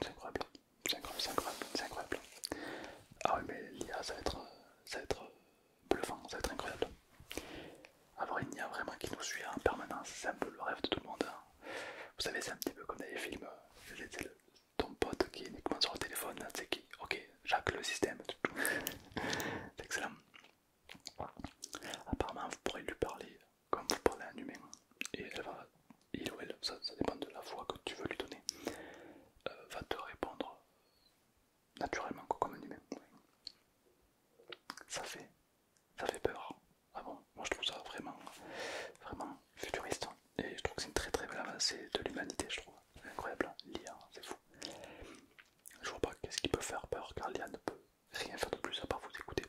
C'est incroyable, c'est incroyable, c'est incroyable, c'est incroyable. Ah oui, mais l'IA, ça va être bluffant, ça va être incroyable. Avoir une IA vraiment qui nous suit en permanence, c'est un peu le rêve de tout le monde. Hein. Vous savez, c'est un petit peu comme dans les films. C'est ton pote qui est uniquement sur le téléphone, c'est qui, ok, j'hack le système. C'est excellent. Apparemment, vous pourrez lui parler comme vous parlez à un humain. Et il ou elle, ça dépend de la voix que tu veux lui donner, va te répondre naturellement comme un humain. Ça fait, ça fait peur. Ah bon, moi je trouve ça vraiment, vraiment futuriste. Et je trouve que c'est une très très belle avancée de l'humanité, je trouve. C'est incroyable, l'IA, c'est fou. Je vois pas qu'est-ce qui peut faire peur car l'IA ne peut rien faire de plus à part vous écouter.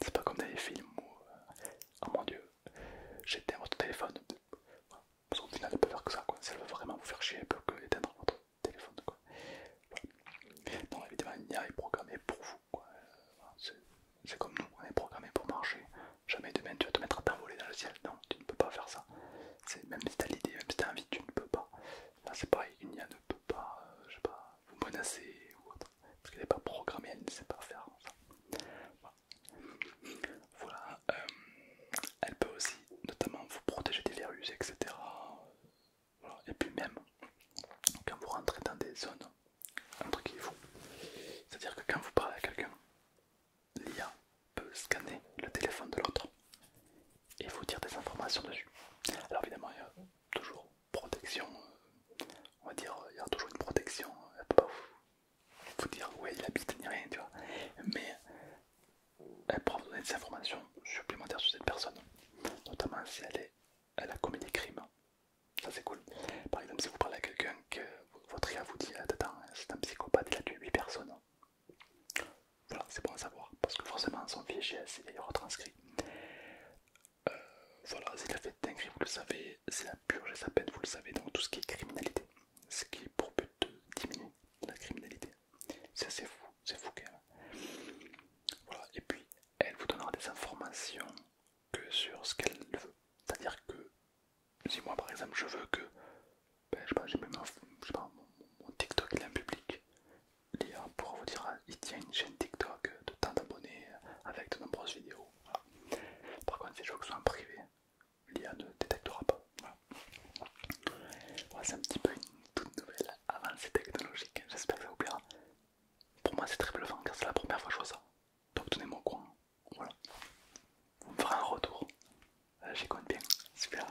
C'est pas comme dans les films où, oh mon dieu, j'éteins votre téléphone. Parce qu'au final, elle peut faire que ça, quoi. Si elle veut vraiment vous faire chier, elle peut que éteindre votre téléphone, quoi. Voilà. Non, évidemment, une IA est programmée pour vous, quoi. Voilà, c'est comme nous, on est programmé pour marcher. Jamais demain tu vas te mettre à t'envoler dans le ciel. Non, tu ne peux pas faire ça. Même si t'as l'idée, même si t'as envie, tu ne peux pas. Là, c'est pareil, une IA ne peut pas, je sais pas, vous menacer ou autre. Parce qu'elle n'est pas programmée, elle ne sait pas faire ça. Voilà, elle peut aussi notamment vous protéger des virus, etc. Voilà. Et puis même, quand vous rentrez dans des zones, un truc qui est fou, c'est-à-dire que quand vous parlez à quelqu'un, l'IA peut scanner le téléphone de l'autre et vous dire des informations dessus. Alors évidemment, il y a toujours protection, on va dire, il y a toujours une protection, elle peut pas vous dire où il habite ni rien, tu vois. Mais elle pourra vous donner des informations supplémentaires sur cette personne, notamment si elle a commis des crimes. Ça c'est cool. Par exemple, si vous parlez à quelqu'un que votre IA vous dit attends, c'est un psychopathe, il a tué 8 personnes. Voilà, c'est bon à savoir, parce que forcément son fichier est retranscrit. Voilà, s'il a fait de dinguerie, vous le savez, s'il a purgé sa peine, vous le savez, donc tout ce qui est criminalité, ce qui est pour but de diminuer la criminalité. C'est fou quand même. Voilà, et puis elle vous donnera des informations que sur ce qu'elle veut. C'est-à-dire que si moi par exemple je veux que, ben, je sais pas, je sais pas, mon TikTok il est en public, l'IA pourra vous dire il tient une chaîne TikTok de tant d'abonnés avec de nombreuses vidéos. Voilà. Par contre, si je veux que ce soit en privé, l'IA ne détectera pas. Voilà. Voilà, c'est un petit peu une toute nouvelle avancée technologique. J'espère que ça vous plaira. Pour moi, c'est très bluffant car c'est la première fois que je vois ça. Donc, tenez-moi au courant. Voilà. Vous me ferez un retour. J'y compte bien. Super.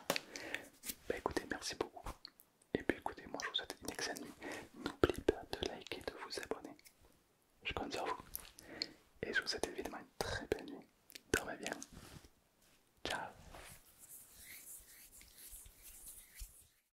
Bah écoutez, merci beaucoup